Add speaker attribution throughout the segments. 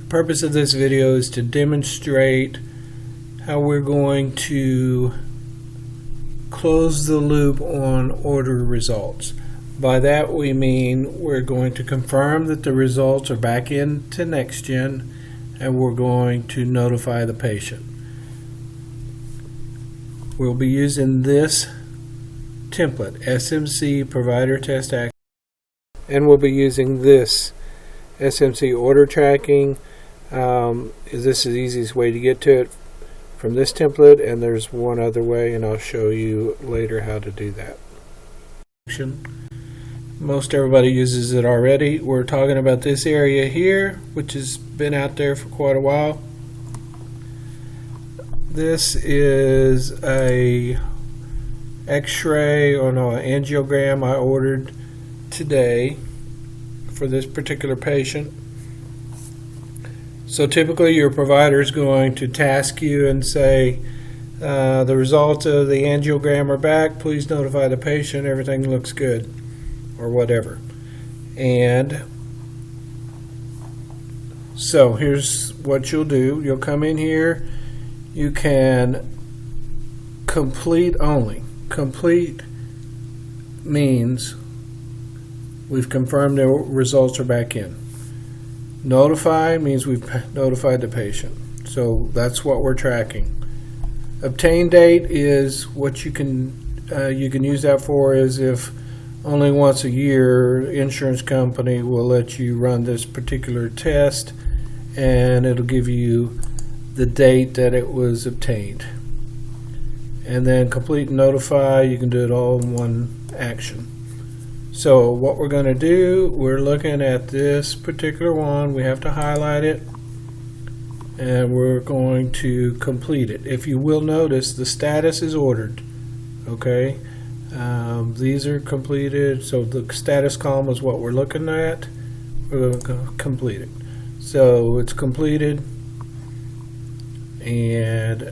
Speaker 1: purpose of this video is to demonstrate how we're going to close the loop on order results. By that we mean we're going to confirm that the results are back into NextGen, and we're going to notify the patient. We'll be using this template, SMC Provider Test Action, and we'll be using this SMC Order Tracking. This is the easiest way to get to it from this template, and there's one other way, and I'll show you later how to do that. Most everybody uses it already. We're talking about this area here, which has been out there for quite a while. This is a X-ray or no, an angiogram I ordered today for this particular patient. So typically your provider is going to task you and say, the results of the angiogram are back, please notify the patient, everything looks good, or whatever. And so here's what you'll do. You'll come in here, you can complete only. Complete means we've confirmed the results are back in. Notify means we've notified the patient. So that's what we're tracking. Obtain date is what you can use that for is if only once a year insurance company will let you run this particular test, and it'll give you the date that it was obtained. And then complete and notify, you can do it all in one action. So what we're going to do, we're looking at this particular one, we have to highlight it, and we're going to complete it. If you will notice, the status is ordered. Okay, these are completed, so the status column is what we're looking at. We're going to complete it. So it's completed, and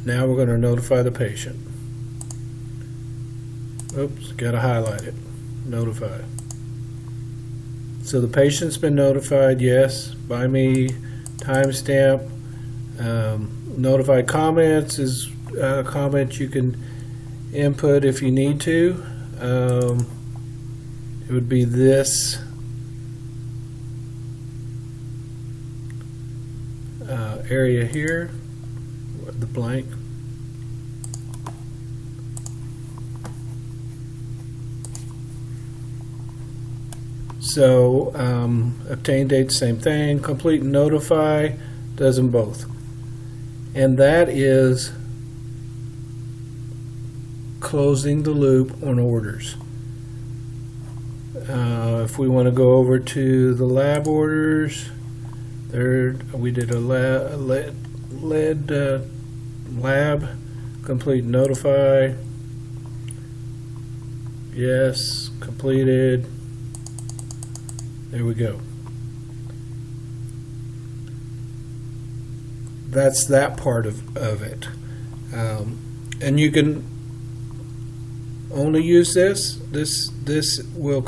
Speaker 1: now we're going to notify the patient. Oops, got to highlight it. Notify. So the patient's been notified, yes, by me. Timestamp. Notify comments is a comment you can input if you need to. It would be this area here, the blank. So obtain date, same thing. Complete and notify does them both. And that is closing the loop on orders. If we want to go over to the lab orders, there we did a lead lab. Complete and notify. Yes, completed. There we go. That's that part of it. And you can only use this. This will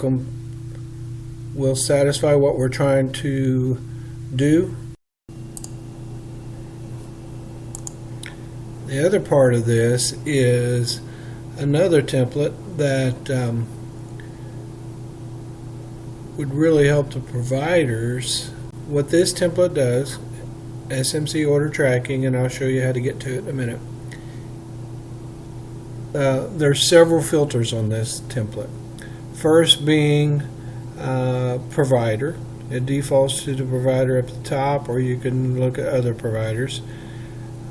Speaker 1: satisfy what we're trying to do. The other part of this is another template that would really help the providers. What this template does, SMC Order Tracking, and I'll show you how to get to it in a minute. There's several filters on this template. First being provider. It defaults to the provider up at the top, or you can look at other providers.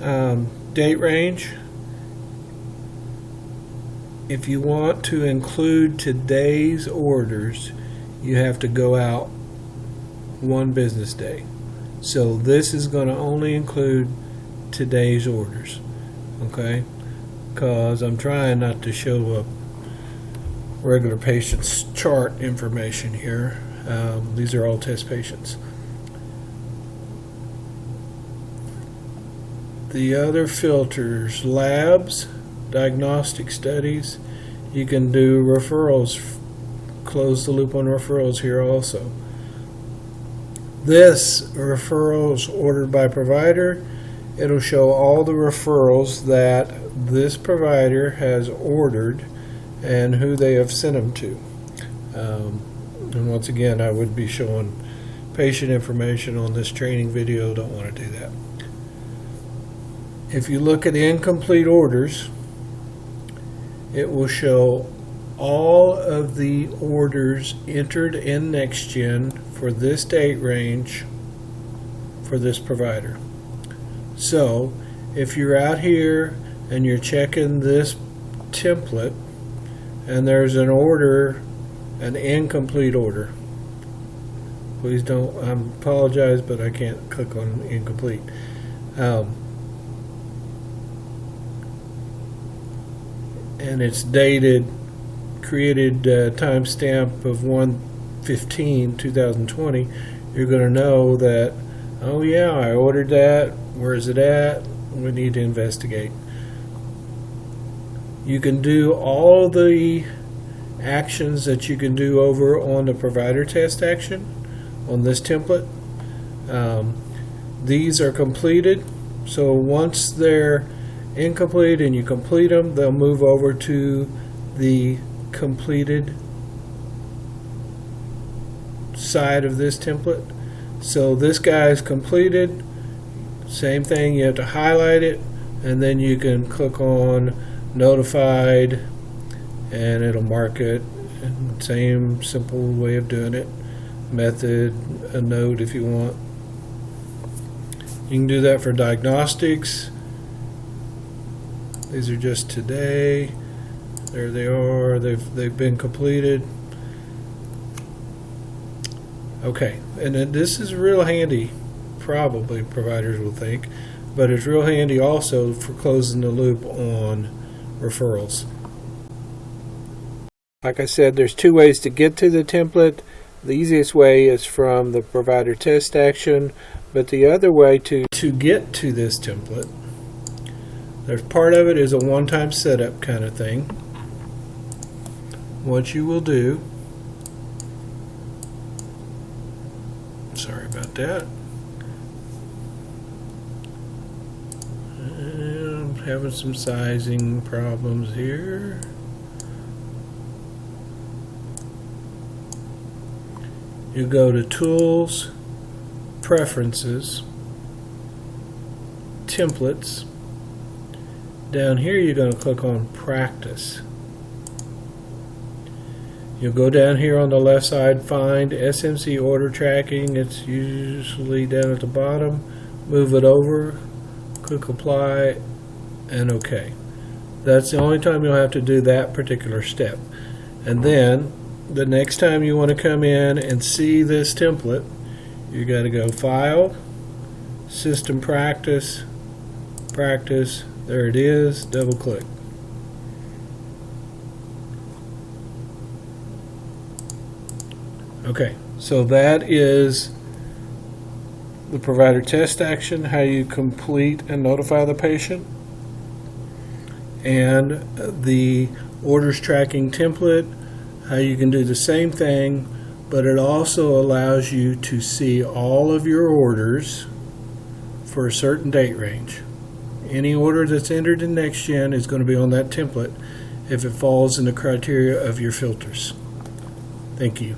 Speaker 1: Date range. If you want to include today's orders, you have to go out one business day. So this is going to only include today's orders, okay? Because I'm trying not to show up regular patients' chart information here. These are all test patients. The other filters, labs, diagnostic studies, you can do referrals, close the loop on referrals here also. This referrals ordered by provider, it'll show all the referrals that this provider has ordered and who they have sent them to. And once again, I would be showing patient information on this training video. Don't want to do that. If you look at incomplete orders, it will show all of the orders entered in NextGen for this date range for this provider. So if you're out here and you're checking this template and there's an order, an incomplete order, please don't, I apologize, but I can't click on incomplete. And it's dated, created timestamp of 1/15/2020, you're going to know that, oh yeah, I ordered that, where is it at, we need to investigate. You can do all the actions that you can do over on the provider test action on this template. These are completed, so once they're incomplete and you complete them, they'll move over to the completed side of this template. So this guy's completed, same thing, you have to highlight it and then you can click on notified and it'll mark it. Same simple way of doing it. Method, a note if you want. You can do that for diagnostics. These are just today. There they are. They've been completed. Okay, and then this is real handy. Probably providers will think, but it's real handy also for closing the loop on referrals. Like I said, there's two ways to get to the template. The easiest way is from the provider test action, but the other way to get to this template, there's part of it is a one-time setup kind of thing. What you will do, sorry about that, I'm having some sizing problems here. You go to Tools, Preferences, Templates. Down here you're going to click on Practice. You'll go down here on the left side, find SMC order tracking. It's usually down at the bottom. Move it over, click Apply, and OK. That's the only time you'll have to do that particular step. And then the next time you want to come in and see this template, you got to go File, System Practice, Practice. There it is. Double click. Okay, so that is the provider test action, how you complete and notify the patient, and the orders tracking template, how you can do the same thing, but it also allows you to see all of your orders for a certain date range. Any order that's entered in NextGen is going to be on that template if it falls in the criteria of your filters. Thank you.